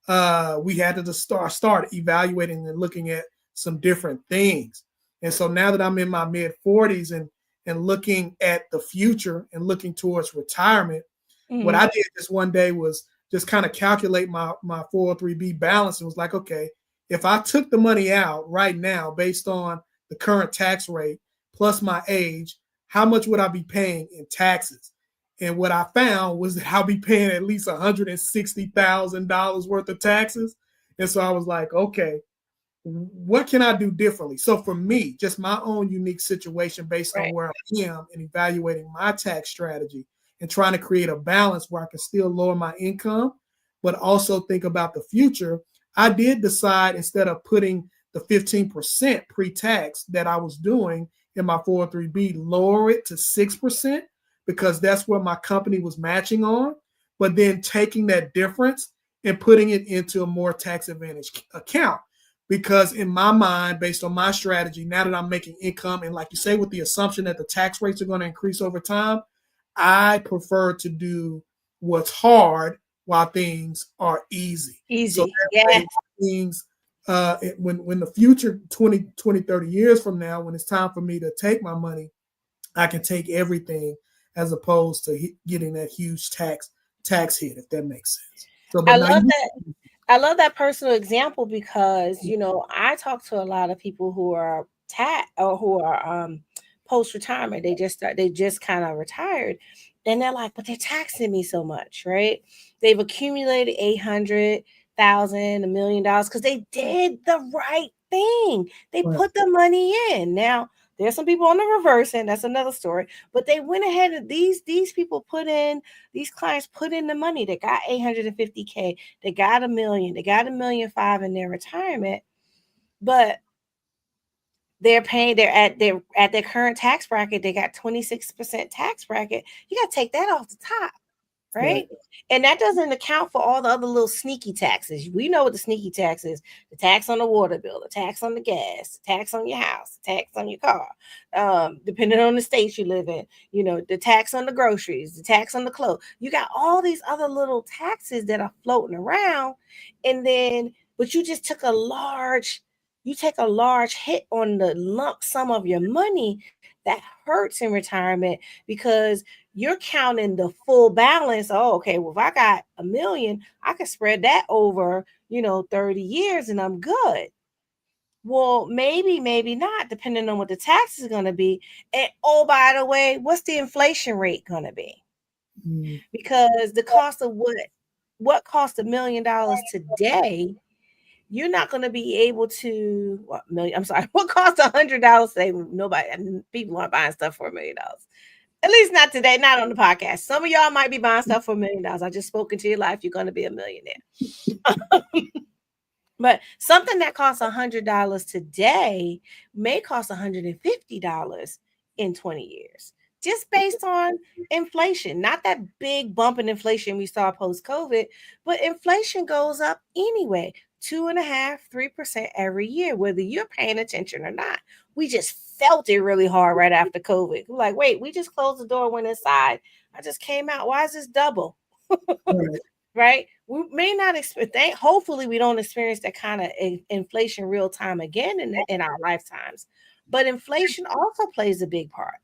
We had to start evaluating and looking at some different things. And so now that I'm in my mid 40s and looking at the future and looking towards retirement, what I did just one day was just kind of calculate my 403b balance and was like, okay, if I took the money out right now based on the current tax rate plus my age, how much would I be paying in taxes? And what I found was that I'll be paying at least $160,000 worth of taxes. And so I was like, okay, what can I do differently? So for me, just my own unique situation based on Right. where I am and evaluating my tax strategy and trying to create a balance where I can still lower my income, but also think about the future. I did decide instead of putting the 15% pre-tax that I was doing in my 403b, lower it to 6% because that's what my company was matching on, but then taking that difference and putting it into a more tax advantage account. Because in my mind, based on my strategy, now that I'm making income, and like you say, with the assumption that the tax rates are going to increase over time, I prefer to do what's hard while things are easy. So Easy. that Yeah. way things, when the future 20, 30 years from now, when it's time for me to take my money, I can take everything as opposed to getting that huge tax hit, if that makes sense. So, I but now love you, that. I love that personal example because I talk to a lot of people who are or who are post retirement. They just kind of retired, and they're like, but they're taxing me so much, right? They've accumulated 800,000, $1 million because they did the right thing. They right, put the money in. Now There's some people on the reverse end. That's another story. But they went ahead and these people put in, these clients put in the money. They got 850K. They got $1 million. They got $1.5 million in their retirement. But they're paying, they're at their current tax bracket. They got 26% tax bracket. You got to take that off the top. Right? And that doesn't account for all the other little sneaky taxes. We know what the sneaky tax is: the tax on the water bill, the tax on the gas, the tax on your house, the tax on your car, depending on the state you live in, the tax on the groceries, the tax on the clothes. You got all these other little taxes that are floating around. And then, but you take a large hit on the lump sum of your money. That hurts in retirement because you're counting the full balance. Oh, okay. Well, if I got $1 million, I can spread that over, 30 years and I'm good. Well, maybe not, depending on what the tax is going to be. And oh, by the way, what's the inflation rate going to be? Because the cost of what costs $1 million today, you're not going to be able to, what costs $100 today? People aren't buying stuff for $1 million. At least not today, not on the podcast. Some of y'all might be buying stuff for $1 million. I just spoke into your life. You're going to be a millionaire. But something that costs $100 today may cost $150 in 20 years, just based on inflation. Not that big bump in inflation we saw post-COVID, but inflation goes up anyway, 2.5%, 3% every year, whether you're paying attention or not. We just felt it really hard right after COVID. We're like, wait, we just closed the door, went inside. I just came out. Why is this double? Right? We may not expect. Hopefully, we don't experience that kind of inflation real time again in our lifetimes. But inflation also plays a big part,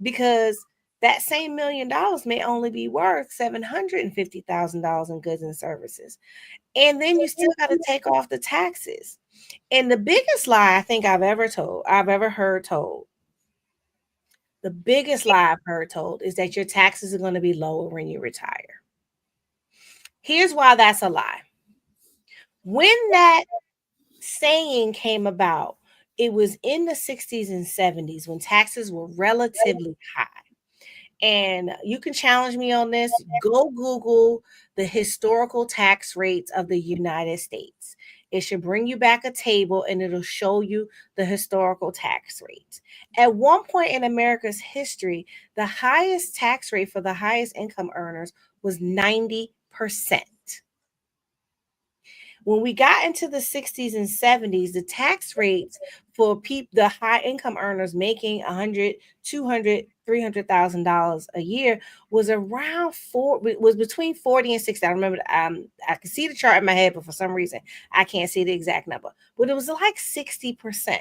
because that same $1 million may only be worth $750,000 in goods and services, and then you still got to take off the taxes. And the biggest lie I think I've ever heard told, the biggest lie I've heard told is that your taxes are going to be lower when you retire. Here's why that's a lie. When that saying came about, it was in the 60s and 70s when taxes were relatively high. And you can challenge me on this. Go Google the historical tax rates of the United States. It should bring you back a table and it'll show you the historical tax rates. At one point in America's history, the highest tax rate for the highest income earners was 90%. When we got into the 60s and 70s, the tax rates for the high income earners making $100,000, $200,000, $300,000 a year was between 40 and 60. I remember, I can see the chart in my head, but for some reason I can't see the exact number. But it was like 60%.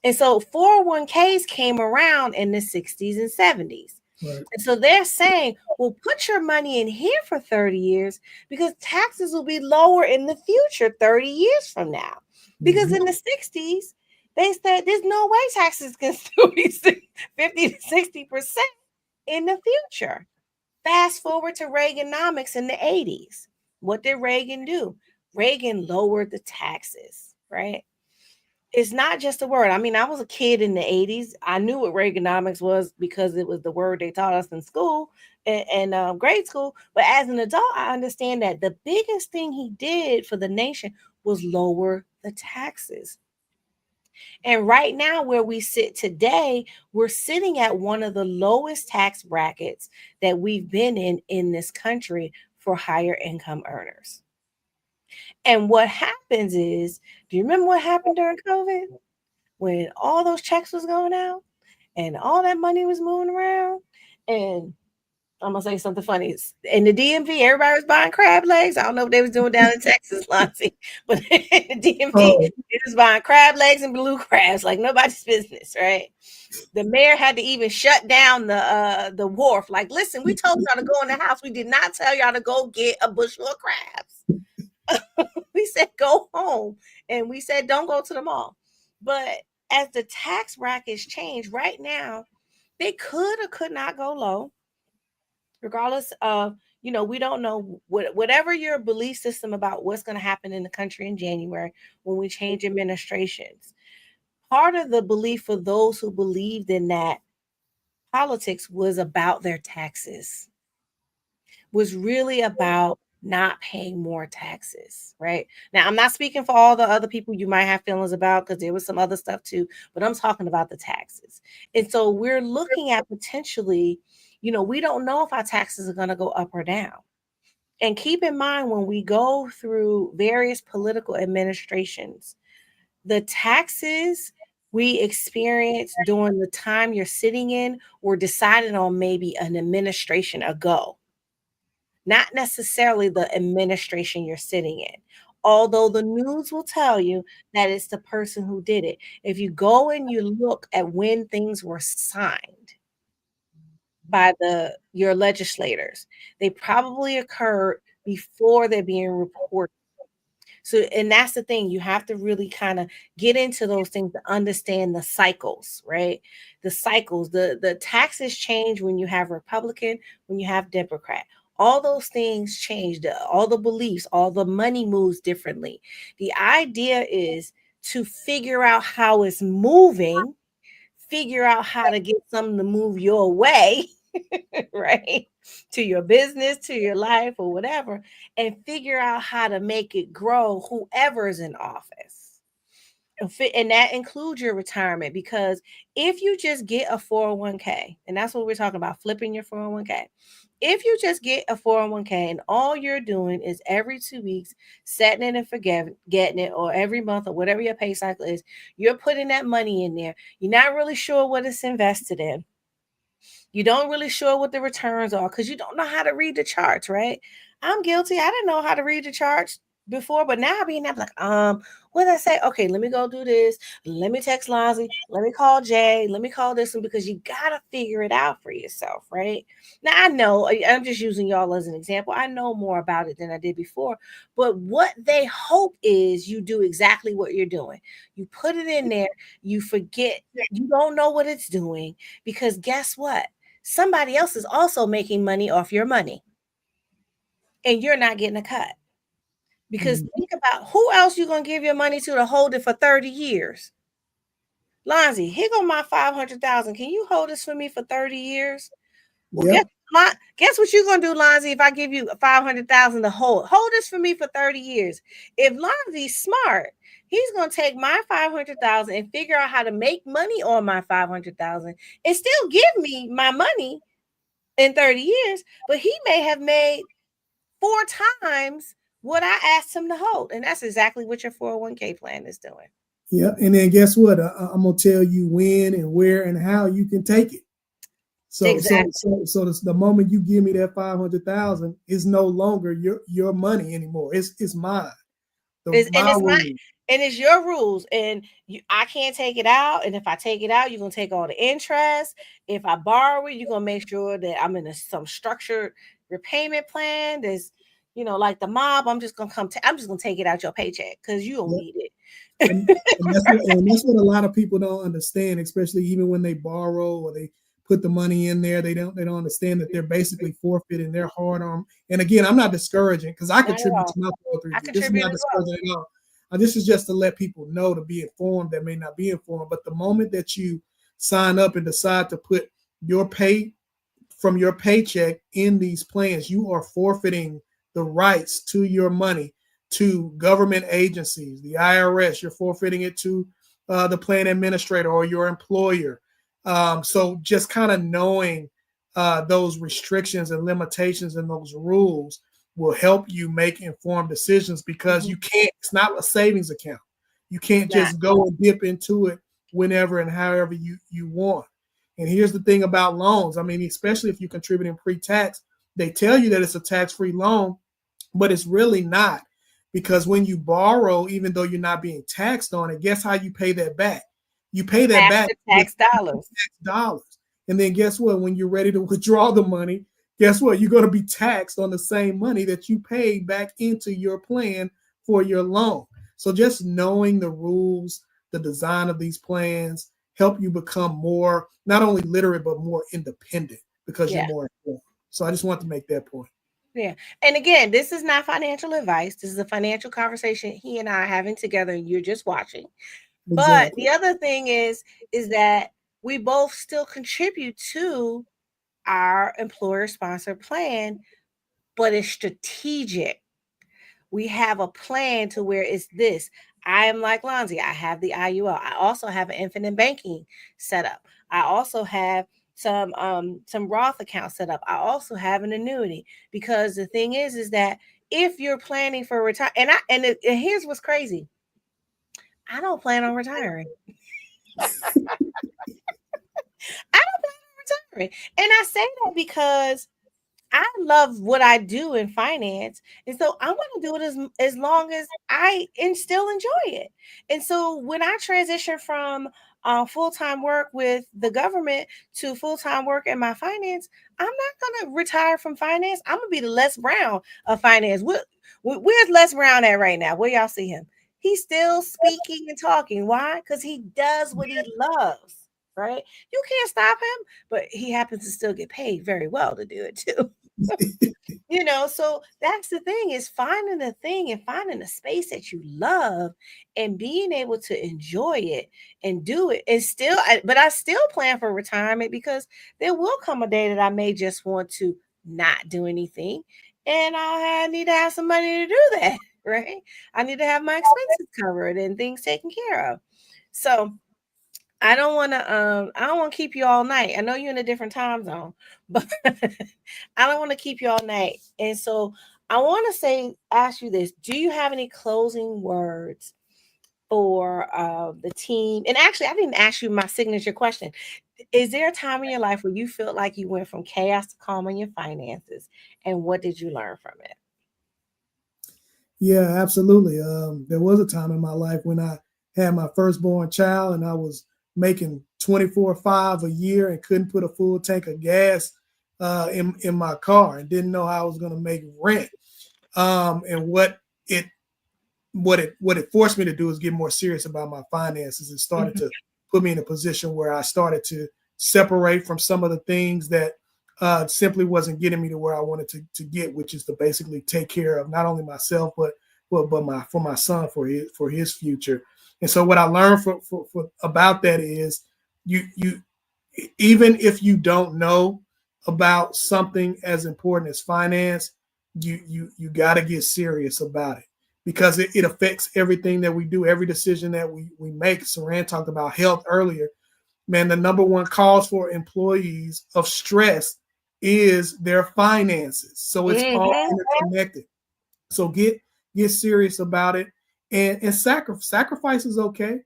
And so 401ks came around in the 60s and 70s. Right. And so they're saying, well, put your money in here for 30 years because taxes will be lower in the future 30 years from now. Because in the 60s, they said there's no way taxes can still be 50 to 60% in the future. Fast forward to Reaganomics in the 80s. What did Reagan do? Reagan lowered the taxes, right? It's not just a word. I mean, I was a kid in the 80s. I knew what Reaganomics was because it was the word they taught us in school and grade school. But as an adult, I understand that the biggest thing he did for the nation was lower the taxes. And right now, where we sit today, we're sitting at one of the lowest tax brackets that we've been in this country for higher income earners. And what happens is, do you remember what happened during COVID? When all those checks was going out and all that money was moving around, and I'm gonna say something funny. In the DMV, everybody was buying crab legs. I don't know what they was doing down in Texas, Lonzy, but in the DMV, they was buying crab legs and blue crabs like nobody's business, right? The mayor had to even shut down the wharf. Like, listen, we told y'all to go in the house. We did not tell y'all to go get a bushel of crabs. We said go home, and we said don't go to the mall. But as the tax brackets change right now, they could or could not go low. Regardless of, we don't know whatever your belief system about what's going to happen in the country in January when we change administrations. part of the belief for those who believed in that politics was about their taxes, was really about not paying more taxes, right? Now, I'm not speaking for all the other people you might have feelings about, because there was some other stuff too, but I'm talking about the taxes. And so we're looking at potentially, we don't know if our taxes are going to go up or down. And keep in mind, when we go through various political administrations, the taxes we experience during the time you're sitting in were decided on maybe an administration ago, not necessarily the administration you're sitting in. Although the news will tell you that it's the person who did it. If you go and you look at when things were signed by your legislators, they probably occurred before they're being reported. So, and that's the thing, you have to really kind of get into those things to understand the cycles, right? The cycles, the taxes change when you have Republican, when you have Democrat. All those things change, all the beliefs, all the money moves differently. The idea is to figure out how it's moving, figure out how to get something to move your way, right? To your business, to your life, or whatever, and figure out how to make it grow, whoever's in office. And that includes your retirement, because if you just get a 401k, and that's what we're talking about, flipping your 401k. If you just get a 401k and all you're doing is every 2 weeks setting it and getting it, or every month, or whatever your pay cycle is, you're putting that money in there. You're not really sure what it's invested in. You don't really sure what the returns are because you don't know how to read the charts, right? I'm guilty. I didn't know how to read the charts before, but now I'm like, what did I say? Okay, let me go do this. Let me text Lonzy. Let me call Jay. Let me call this one, because you gotta figure it out for yourself, right? Now I know I'm just using y'all as an example. I know more about it than I did before, but what they hope is you do exactly what you're doing. You put it in there, you forget, you don't know what it's doing, because guess what? Somebody else is also making money off your money, and you're not getting a cut. Because think about who else you're going to give your money to hold it for 30 years. Lonzy, here go my 500,000. Can you hold this for me for 30 years? Well, Yep. guess what you're going to do, Lonzy, if I give you 500,000 to hold this for me for 30 years. If Lonzy's smart, he's going to take my 500,000 and figure out how to make money on my 500,000 and still give me my money in 30 years, but he may have made 4 times what I asked him to hold. And that's exactly what your 401k plan is doing. Yeah. And then guess what? I'm going to tell you when and where and how you can take it. So, exactly. so the moment you give me that 500,000 is no longer your money anymore. It's mine. And it's your rules, and I can't take it out. And if I take it out, you're gonna take all the interest. If I borrow it, you're gonna make sure that I'm in some structured repayment plan. There's, like the mob. I'm just gonna take it out your paycheck because you don't need it. And that's what a lot of people don't understand, especially even when they borrow or they put the money in there. They don't understand that they're basically forfeiting their hard earned. And again, I'm not discouraging, because I contribute to my 403. This is not discouraging at all. This is just to let people know, to be informed that may not be informed. But the moment that you sign up and decide to put your pay from your paycheck in these plans, you are forfeiting the rights to your money to government agencies, the IRS. You're forfeiting it to the plan administrator or your employer. So just kind of knowing those restrictions and limitations and those rules will help you make informed decisions, because you can't, it's not a savings account. You can't just go and dip into it whenever and however you want. And here's the thing about loans. I mean, especially if you're contributing pre-tax, they tell you that it's a tax-free loan, but it's really not. Because when you borrow, even though you're not being taxed on it, guess how you pay that back? You pay that back tax dollars. And then guess what? When you're ready to withdraw the money, guess what? You're going to be taxed on the same money that you paid back into your plan for your loan. So just knowing the rules, the design of these plans, help you become more, not only literate, but more independent, because you're more informed. So I just want to make that point. Yeah. And again, this is not financial advice. This is a financial conversation he and I are having together, and you're just watching. But Exactly. the other thing is that we both still contribute to our employer sponsored plan, but it's strategic. We have a plan to where it's this. I am like Lonzie. I have the IUL. I also have an infinite banking set up. I also have some Roth accounts set up. I also have an annuity, because the thing is that if you're planning for retire, and here's what's crazy. I don't plan on retiring. I don't plan on retiring. And I say that because I love what I do in finance, and so I want to do it as long as I and still enjoy it. And so when I transition from full time work with the government to full time work in my finance, I'm not gonna retire from finance. I'm gonna be the Les Brown of finance. Where's Les Brown at right now? Where y'all see him? He's still speaking and talking. Why? Because he does what he loves. Right? You can't stop him, but he happens to still get paid very well to do it too. So that's the thing, is finding a thing and finding a space that you love and being able to enjoy it and do it. And still, but I still plan for retirement, because there will come a day that I may just want to not do anything, and need to have some money to do that. Right? I need to have my expenses covered and things taken care of. So I don't want to keep you all night. I know you're in a different time zone, but I don't want to keep you all night. And so I want to ask you this. Do you have any closing words for the team? And actually, I didn't ask you my signature question. Is there a time in your life where you felt like you went from chaos to calm in your finances? And what did you learn from it? Yeah, absolutely. There was a time in my life when I had my firstborn child and I was making 24.5 a year and couldn't put a full tank of gas in my car and didn't know how I was going to make rent. And it what it forced me to do is get more serious about my finances. It started Mhm. to put me in a position where I started to separate from some of the things that simply wasn't getting me to where I wanted to get, which is to basically take care of not only myself but my for my son, for his future. And so what I learned for about that is you even if you don't know about something as important as finance, you got to get serious about it, because it affects everything that we do, every decision that we make. Saran talked about health earlier. Man, the number one cause for employees of stress is their finances. So it's all Mhm. interconnected. So get serious about it, and sacrifice is okay.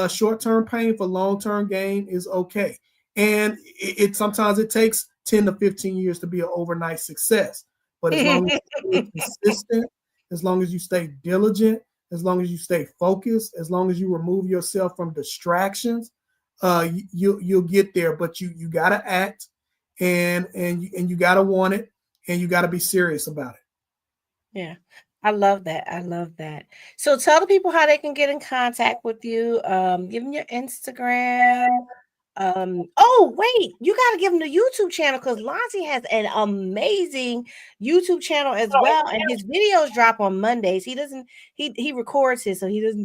Short term pain for long term gain is okay, and it sometimes it takes 10 to 15 years to be an overnight success. But as long as you stay consistent, as long as you stay diligent, as long as you stay focused, as long as you remove yourself from distractions, you'll get there. But you gotta act, and you gotta want it, and you gotta be serious about it. Yeah. I love that. I love that. So tell the people how they can get in contact with you. Give them your Instagram. Oh, wait, you got to give them the YouTube channel, because Lonzie has an amazing YouTube channel as well. And his videos drop on Mondays. He doesn't, he records his, so he doesn't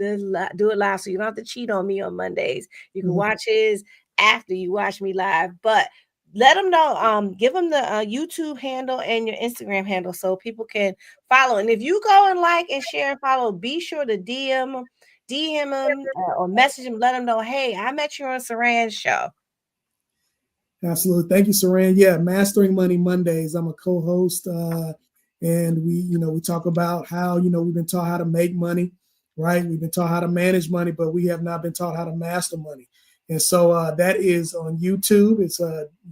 do it live. So you don't have to cheat on me on Mondays. You can Mhm. watch his after you watch me live. But let them know, give them the YouTube handle and your Instagram handle so people can follow. And if you go and like and share and follow, be sure to DM him or message him, let him know, hey, I met you on Saran's show. Absolutely. Thank you, Saran. Yeah, Mastering Money Mondays. I'm a co-host, and we talk about how we've been taught how to make money, right? We've been taught how to manage money, but we have not been taught how to master money. And so that is on YouTube. It's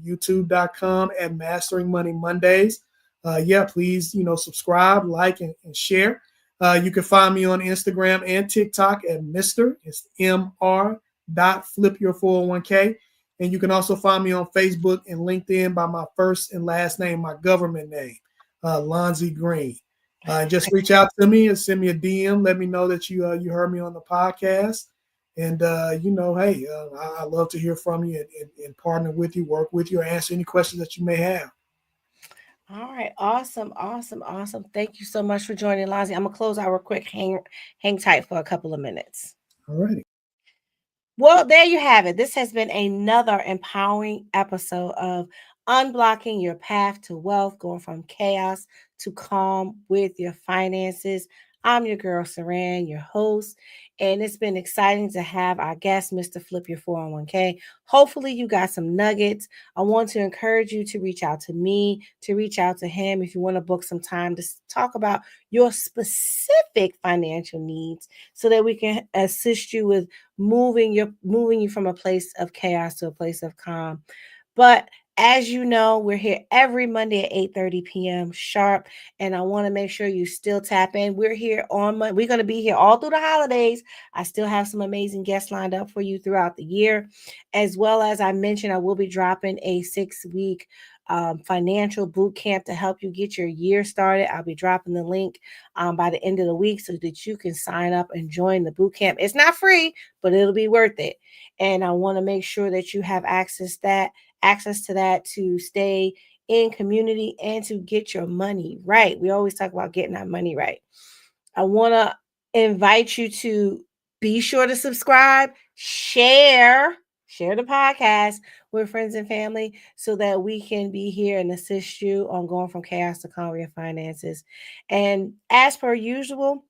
youtube.com at Mastering Money Mondays. Yeah, please subscribe, like, and share. You can find me on Instagram and TikTok at Mr. It's Mr. Flip Your 401k. And you can also find me on Facebook and LinkedIn by my first and last name, my government name, Lonzie Green. Just reach out to me and send me a DM. Let me know that you heard me on the podcast. And hey, I love to hear from you and partner with you, work with you, or answer any questions that you may have. All right, awesome, awesome, awesome. Thank you so much for joining, Lonzie. I'm gonna close out real quick. Hang tight for a couple of minutes. All righty. Well, there you have it. This has been another empowering episode of Unblocking Your Path to Wealth, going from chaos to calm with your finances. I'm your girl, Saran, your host, and it's been exciting to have our guest, Mr. Flip Your 401k. Hopefully, you got some nuggets. I want to encourage you to reach out to me, to reach out to him if you want to book some time to talk about your specific financial needs so that we can assist you with moving you from a place of chaos to a place of calm. But as you know, we're here every Monday at 8:30 p.m. sharp, and I want to make sure you still tap in. We're here on Monday. We're going to be here all through the holidays. I still have some amazing guests lined up for you throughout the year, as well as I mentioned, I will be dropping a 6-week financial boot camp to help you get your year started. I'll be dropping the link by the end of the week so that you can sign up and join the boot camp. It's not free, but it'll be worth it. And I want to make sure that you have access to that to stay in community and to get your money right. We always talk about getting our money right. I want to invite you to be sure to subscribe, share the podcast with friends and family so that we can be here and assist you on going from chaos to calm your finances. And as per usual,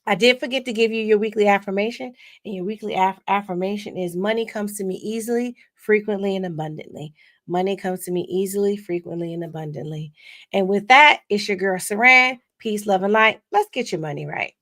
I did forget to give you your weekly affirmation, and your weekly affirmation is money comes to me easily, frequently, and abundantly. Money comes to me easily, frequently, and abundantly. And with that, it's your girl Saran. Peace, love, and light. Let's get your money right.